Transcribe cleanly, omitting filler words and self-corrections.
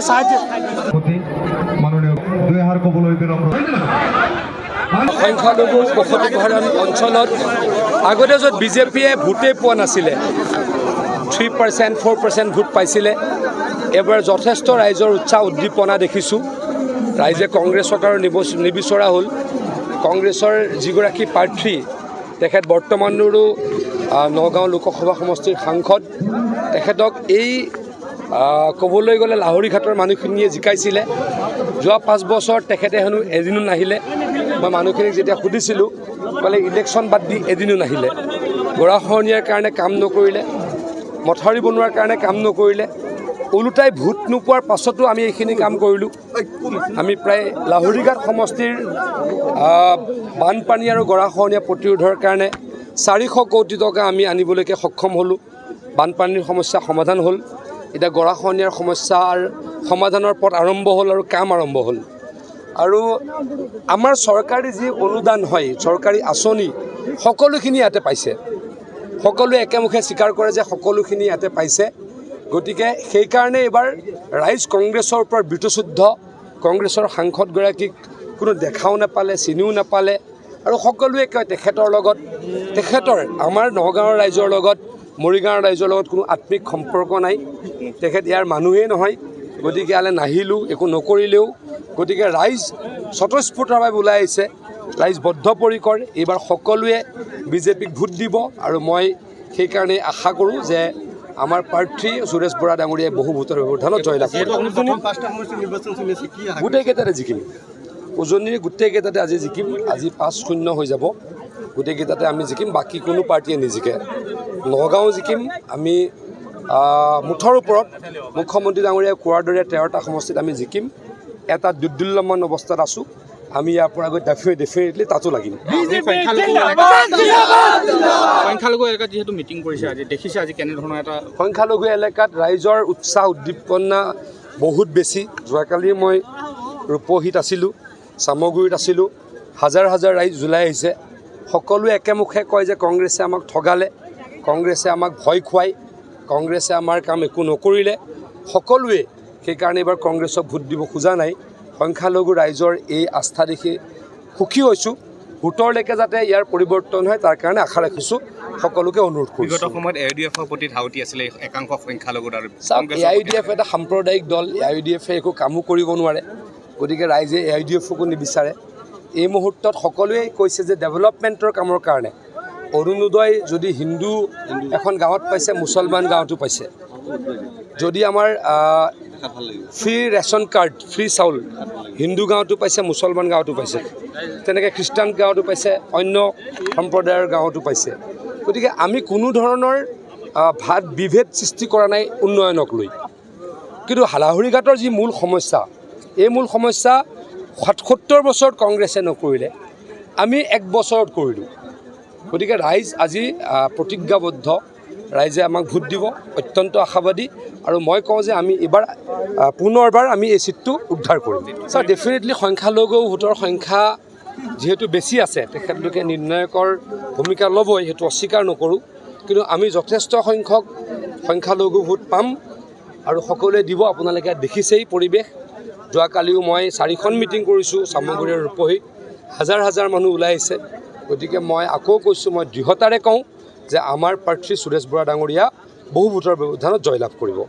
সাহায্য মাননীয় দুই হাৰ কবলৈ বিনম্ৰ সংখ্যালঘু বসতিপ্ৰধান অঞ্চলত আগতে য'ত বিজেপিয়ে ভোটেই পোৱা নাছিলে 3% 4% ভোট পাইছিলে এবাৰ যথেষ্ট ৰাইজৰ উৎসাহ উদ্দীপনা দেখিছোঁ ৰাইজে কংগ্ৰেছক আৰু নিবিচৰা হ'ল কংগ্ৰেছৰ যিগৰাকী প্ৰাৰ্থী তেখেত বৰ্তমানৰো নগাঁও লোকসভা সমষ্টিৰ সাংসদ তেখেতক এই ক'বলৈ গ'লে লাহৰীঘাটৰ মানুহখিনিয়ে জিকাইছিলে যোৱা 5 বছৰ তেখেতে হেনো এদিনো নাহিলে মই মানুহখিনিক যেতিয়া সুধিছিলোঁ ক'লে ইলেকশ্যন বাদ দি এদিনো নাহিলে গৰাখহনীয়াৰ কাৰণে কাম নকৰিলে মথাউৰি বনোৱাৰ কাৰণে কাম নকৰিলে ওলোটাই ভোট নোপোৱাৰ পাছতো আমি এইখিনি কাম কৰিলোঁ আমি প্ৰায় লাহৰীঘাট সমষ্টিৰ বানপানী আৰু গৰাখহনীয়া প্ৰতিৰোধৰ কাৰণে 400 কোটি টকা আমি আনিবলৈকে সক্ষম হ'লোঁ বানপানীৰ সমস্যা সমাধান হ'ল এতিয়া গৰাখহনীয়াৰ সমস্যাৰ সমাধানৰ পথ আৰম্ভ হ'ল আৰু কাম আৰম্ভ হ'ল আৰু আমাৰ চৰকাৰী যি অনুদান হয় চৰকাৰী আঁচনি সকলোখিনি ইয়াতে পাইছে সকলোৱে একেমুখে স্বীকাৰ কৰে যে সকলোখিনি ইয়াতে পাইছে গতিকে সেইকাৰণে এবাৰ ৰাইজ কংগ্ৰেছৰ ওপৰত বিতশুদ্ধ কংগ্ৰেছৰ সাংসদগৰাকীক কোনো দেখাও নাপালে চিনিও নাপালে আৰু সকলোৱে কয় তেখেতৰ লগত তেখেতৰ আমাৰ নগাঁৱৰ ৰাইজৰ লগত মৰিগাঁৱৰ ৰাইজৰ লগত কোনো আত্মিক সম্পৰ্ক নাই তেখেত ইয়াৰ মানুহেই নহয় গতিকে ইয়ালৈ নাহিলেও একো নকৰিলেও গতিকে ৰাইজ স্বতঃস্ফূৰ্তভাৱে ওলাই আহিছে ৰাইজ বদ্ধপৰিকৰ এইবাৰ সকলোৱে বিজেপিক ভোট দিব আৰু মই সেইকাৰণে আশা কৰোঁ যে আমাৰ প্ৰাৰ্থী সুৰেশ বৰা ডাঙৰীয়াই বহু ভোটৰ ব্যৱধানত জয়লাভ কৰিব গোটেইকেইটাতে জিকিম উজনিৰ গোটেইকেইটাতে আজি জিকিম আজি 5-0 হৈ যাব গোটেইকেইটাতে আমি জিকিম বাকী কোনো পাৰ্টীয়ে নিজিকে নগাঁও জিকিম আমি মুঠৰ ওপৰত মুখ্যমন্ত্ৰী ডাঙৰীয়াই কোৱাৰ দৰে 13টা সমষ্টিত আমি জিকিম এটা দুৰ্দুল্যমান অৱস্থাত আছোঁ আমি ইয়াৰ পৰা গৈ ডেফিনেটলি তাতো লাগিম সংখ্যালঘু এলেকাত যিহেতু মিটিং কৰিছে আজি দেখিছে আজি কেনেধৰণৰ এটা সংখ্যালঘু এলেকাত ৰাইজৰ উৎসাহ উদ্দীপনা বহুত বেছি যোৱাকালি মই ৰূপহীত আছিলোঁ চামগুৰিত আছিলোঁ হাজাৰ হাজাৰ ৰাইজ ওলাই আহিছে সকলোৱে একেমুখে কয় যে কংগ্ৰেছে আমাক ঠগালে কংগ্ৰেছে আমাক ভয় খুৱাই কংগ্ৰেছে আমাৰ কাম একো নকৰিলে সকলোৱে সেইকাৰণে এবাৰ কংগ্ৰেছক ভোট দিব খোজা নাই সংখ্যালঘু ৰাইজৰ এই আস্থা দেখি সুখী হৈছোঁ ভোটৰলৈকে যাতে ইয়াৰ পৰিৱৰ্তন হয় তাৰ কাৰণে আশা ৰাখিছোঁ সকলোকে অনুৰোধ কৰিছোঁ বিগত সময়ত AIUDFৰ প্ৰতি ধাউতি আছিলে একাংশ সংখ্যালঘু আৰু AIUDF এটা সাম্প্ৰদায়িক দল AIUDFে একো কামো কৰিব নোৱাৰে গতিকে ৰাইজে AIUDFকো নিবিচাৰে এই মুহূৰ্তত সকলোৱে কৈছে যে ডেভেলপমেণ্টৰ কামৰ কাৰণে অৰুণোদয় যদি হিন্দু এখন গাঁৱত পাইছে মুছলমান গাঁৱতো পাইছে যদি আমাৰ ফ্ৰী ৰেচন কাৰ্ড ফ্ৰী চাউল হিন্দু গাঁৱতো পাইছে মুছলমান গাঁৱতো পাইছে তেনেকৈ খ্ৰীষ্টান গাঁৱতো পাইছে অন্য সম্প্ৰদায়ৰ গাঁৱতো পাইছে গতিকে আমি কোনো ধৰণৰ ভাত বিভেদ সৃষ্টি কৰা নাই উন্নয়নক লৈ কিন্তু লাহৰীঘাটৰ যি মূল সমস্যা এই মূল সমস্যা ৭৭ বছৰত কংগ্ৰেছে নকৰিলে আমি 1 বছৰত কৰিলোঁ গতিকে ৰাইজ আজি প্ৰতিজ্ঞাবদ্ধ ৰাইজে আমাক ভোট দিব অত্যন্ত আশাবাদী আৰু মই কওঁ যে আমি এইবাৰ পুনৰবাৰ আমি এই চিটটো উদ্ধাৰ কৰিম ছাৰ ডেফিনেটলি সংখ্যালঘু ভোটৰ সংখ্যা যিহেতু বেছি আছে তেখেতলোকে নিৰ্ণায়কৰ ভূমিকা ল'বই সেইটো অস্বীকাৰ নকৰোঁ কিন্তু আমি যথেষ্ট সংখ্যক সংখ্যালঘু ভোট পাম আৰু সকলোৱে দিব আপোনালোকে দেখিছেই পৰিৱেশ যোৱাকালিও মই 4খন মিটিং কৰিছোঁ চামগুৰি আৰু ৰূপহীত হাজাৰ হাজাৰ মানুহ ওলাই আহিছে গতিকে মই আকৌ কৈছোঁ মই দৃঢ়তাৰে কওঁ যে আমাৰ প্ৰাৰ্থী সুৰেশ বৰা ডাঙৰীয়া বহু ভোটৰ ব্যৱধানত জয়লাভ কৰিব